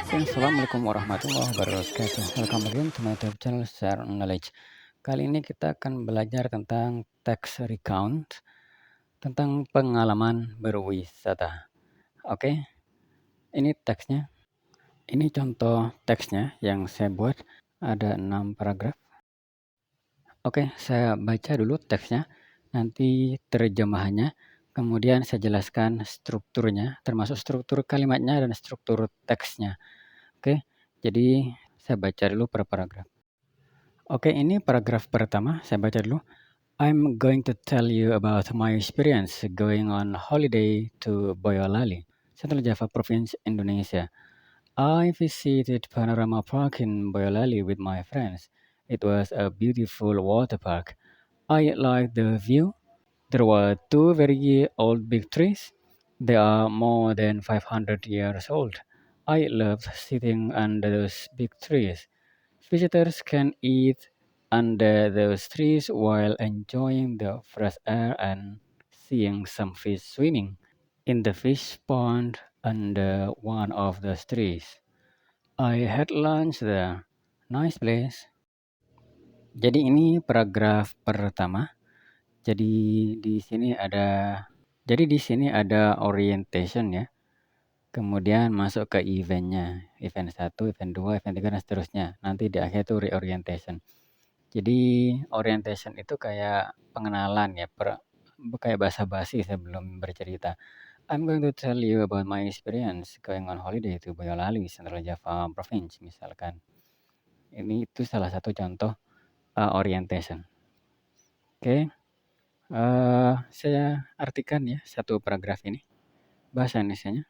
Oke, assalamualaikum warahmatullahi wabarakatuh. Welcome again to my YouTube channel Share Knowledge. Kali ini kita akan belajar tentang text recount, tentang pengalaman berwisata. Oke, ini teksnya. Ini contoh teksnya yang saya buat. Ada 6 paragraf. Oke, saya baca dulu teksnya, nanti terjemahannya, kemudian saya jelaskan strukturnya, termasuk struktur kalimatnya dan struktur teksnya. Oke, jadi saya baca dulu per paragraf. Oke, ini paragraf pertama, saya baca dulu. I'm going to tell you about my experience going on holiday to Boyolali, Central Java Province, Indonesia. I visited Panorama Park in Boyolali with my friends. It was a beautiful water park. I liked the view. There were two very old big trees. They are more than 500 years old. I loved sitting under those big trees. Visitors can eat under those trees while enjoying the fresh air and seeing some fish swimming in the fish pond under one of those trees. I had lunch there. Nice place. Jadi ini paragraf pertama. Jadi di sini ada orientation ya. Kemudian masuk ke eventnya, event 1, event 2, event 3 dan seterusnya. Nanti di akhir itu reorientation. Jadi orientation itu kayak pengenalan ya, kayak basa-basi sebelum bercerita. I'm going to tell you about my experience going on holiday to Boyolali, Central Java Province misalkan. Ini itu salah satu contoh orientation. Oke, saya artikan ya satu paragraf ini. Bahasa Indonesianya.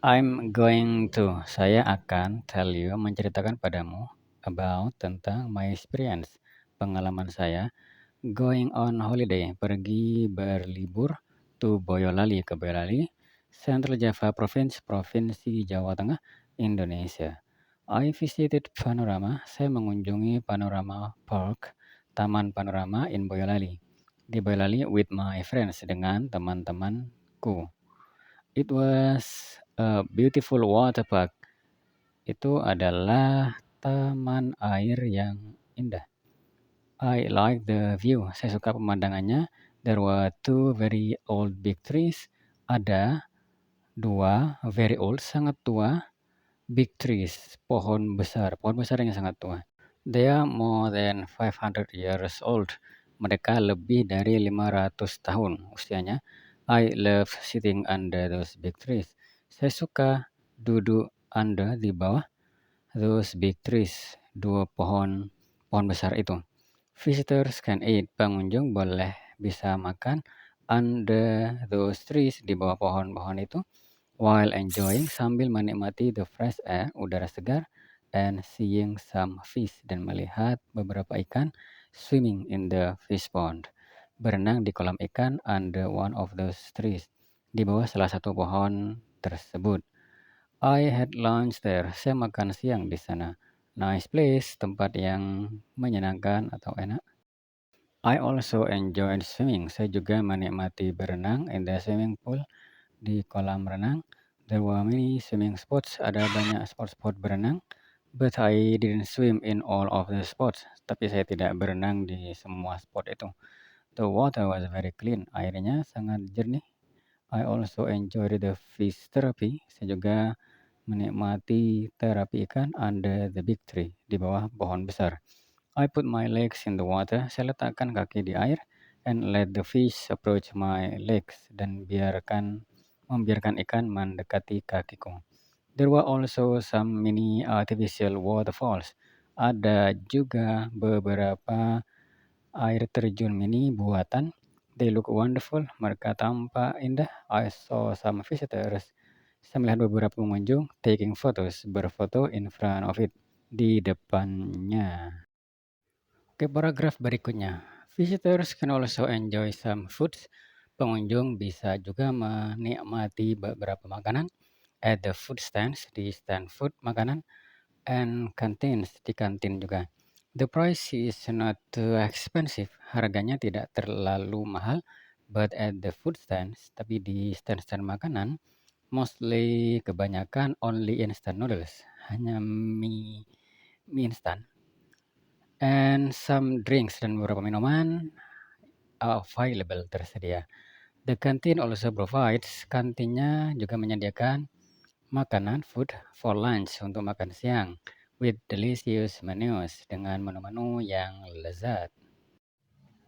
I'm going to, saya akan tell you, menceritakan padamu about tentang my experience, pengalaman saya going on holiday, pergi berlibur to Boyolali, ke Boyolali, Central Java Province, Provinsi Jawa Tengah, Indonesia. I visited Panorama, saya mengunjungi Panorama Park, Taman Panorama in Boyolali. Di Boyolali with my friends, dengan teman-temanku. It was a beautiful water park. Itu adalah taman air yang indah. I like the view. Saya suka pemandangannya. There were two very old big trees. Ada dua very old, sangat tua, big trees, pohon besar yang sangat tua. They are more than 500 years old. Mereka lebih dari 500 tahun usianya. I love sitting under those big trees. Saya suka duduk di bawah those big trees, dua pohon besar itu. Visitors can eat. Pengunjung boleh bisa makan under those trees, di bawah pohon-pohon itu, while enjoying, sambil menikmati the fresh air, udara segar, and seeing some fish, dan melihat beberapa ikan swimming in the fish pond, berenang di kolam ikan under one of those trees, di bawah salah satu pohon tersebut. I had lunch there. Saya makan siang di sana. Nice place, tempat yang menyenangkan atau enak. I also enjoyed swimming. Saya juga menikmati berenang in the swimming pool, di kolam renang. There were many swimming spots. Ada banyak spot-spot berenang. But I didn't swim in all of the spots. Tapi saya tidak berenang di semua spot itu. The water was very clean. Airnya sangat jernih. I also enjoyed the fish therapy. Saya juga menikmati terapi ikan under the big tree, di bawah pohon besar. I put my legs in the water. Saya letakkan kaki di air and let the fish approach my legs, dan membiarkan ikan mendekati kakiku. There were also some mini artificial waterfalls. Ada juga beberapa air terjun mini buatan. They look wonderful. Mereka tampak indah. I saw some visitors. Saya melihat beberapa pengunjung taking photos, berfoto in front of it, di depannya. Oke, paragraf berikutnya. Visitors can also enjoy some foods. Pengunjung bisa juga menikmati beberapa makanan at the food stands, di stand food makanan, and canteens, di kantin juga. The price is not too expensive. Harganya tidak terlalu mahal, but at the food stands, tapi di stand-stand makanan, Mostly kebanyakan only instant noodles, hanya mie instan. And some drinks dan beberapa minuman are available tersedia. The canteen also provides, kantinnya juga menyediakan makanan food for lunch untuk makan siang with delicious menus dengan menu-menu yang lezat.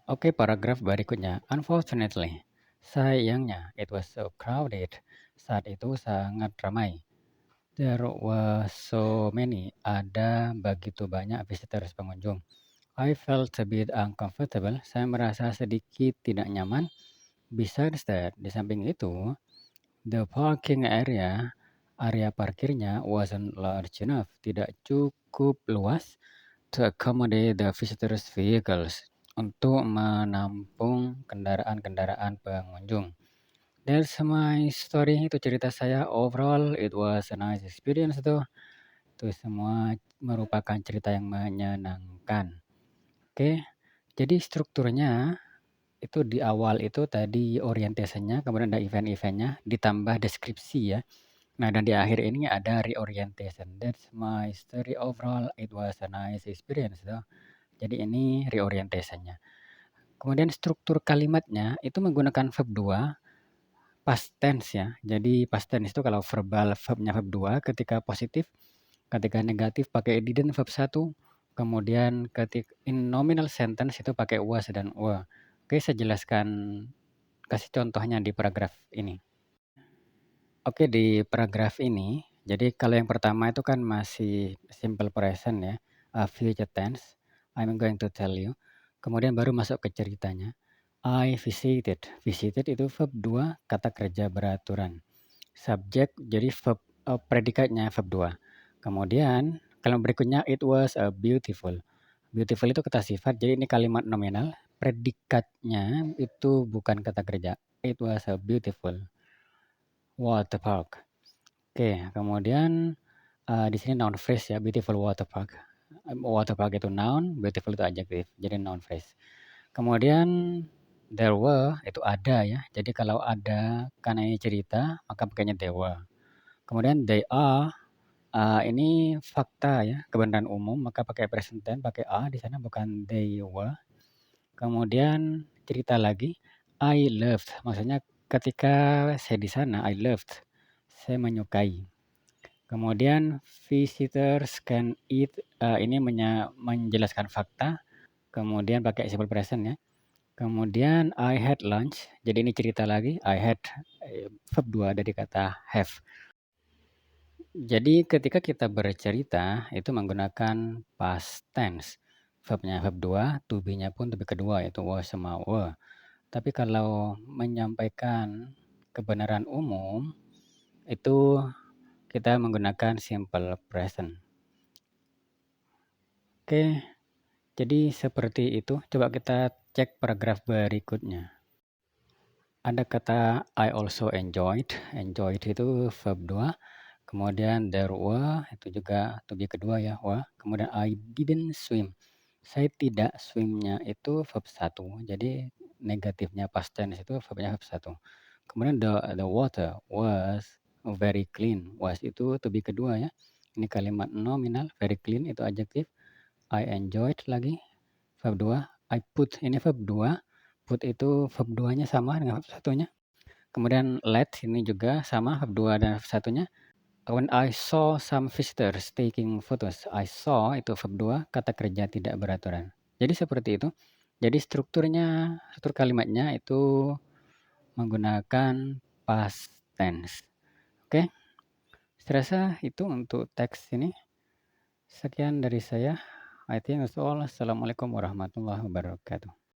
Oke, paragraf berikutnya. Unfortunately, sayangnya, it was so crowded. Saat itu sangat ramai. There were so many, ada begitu banyak visitors pengunjung. I felt a bit uncomfortable. Saya merasa sedikit tidak nyaman. Besides that, di samping itu, the parking area parkirnya wasn't large enough, tidak cukup luas to accommodate the visitors' vehicles, untuk menampung kendaraan-kendaraan pengunjung. That's my story, itu cerita saya. Overall, it was a nice experience tuh. Itu semua merupakan cerita yang menyenangkan. Oke, jadi strukturnya itu di awal itu tadi orientation-nya, kemudian ada event-event-nya, ditambah deskripsi ya. Nah, dan di akhir ini ada reorientation. That's my story overall. It was a nice experience tuh. Jadi ini reorientation-nya. Kemudian struktur kalimatnya itu menggunakan verb 2, past tense ya. Jadi past tense itu kalau verbal verbnya verb 2, ketika positif, ketika negatif pakai didn't verb 1, kemudian ketika in nominal sentence itu pakai was dan were. Oke, saya jelaskan, kasih contohnya di paragraf ini. Oke, di paragraf ini, jadi kalau yang pertama itu kan masih simple present ya, future tense. I'm going to tell you. Kemudian baru masuk ke ceritanya. I visited. Visited itu verb 2, kata kerja beraturan. Subjek jadi verb predikatnya verb 2. Kemudian kalimat berikutnya it was a beautiful. Beautiful itu kata sifat, jadi ini kalimat nominal. Predikatnya itu bukan kata kerja. It was a beautiful water park. Oke, kemudian di sini noun phrase ya, beautiful water park. Water park itu noun, beautiful itu adjektif, jadi noun phrase. Kemudian there were itu ada ya. Jadi kalau ada karena ini cerita, maka pakainya there were. Kemudian they are ini fakta ya, kebenaran umum, maka pakai present tense, pakai are di sana bukan they were. Kemudian cerita lagi, I loved, maksudnya ketika saya di sana, I loved, saya menyukai. Kemudian visitors can eat, ini menjelaskan fakta, kemudian pakai simple present ya. Kemudian I had lunch, jadi ini cerita lagi, I had verb 2 dari kata have. Jadi ketika kita bercerita itu menggunakan past tense. Verbnya verb 2, to be-nya pun to be kedua yaitu was sama were. Tapi kalau menyampaikan kebenaran umum itu kita menggunakan simple present. Oke, jadi seperti itu. Coba kita cek paragraf berikutnya. Ada kata I also enjoyed. Enjoyed itu verb 2. Kemudian there were itu juga to be kedua ya, were. Kemudian I didn't swim. Saya tidak, swim-nya itu verb 1. Jadi negatifnya past tense itu verbnya verb 1. Kemudian the water was very clean. Was itu to be kedua ya. Ini kalimat nominal, very clean itu adjektif. I enjoyed lagi verb 2. I put ini verb 2. Put itu verb 2-nya sama dengan verb 1-nya. Kemudian let ini juga sama verb 2 dan verb 1-nya. When I saw some visitors taking photos. I saw itu verb 2, kata kerja tidak beraturan. Jadi seperti itu. Jadi struktur kalimatnya itu menggunakan past tense. Oke. Saya rasa itu untuk teks ini. Sekian dari saya. I think that's all. Assalamualaikum warahmatullahi wabarakatuh.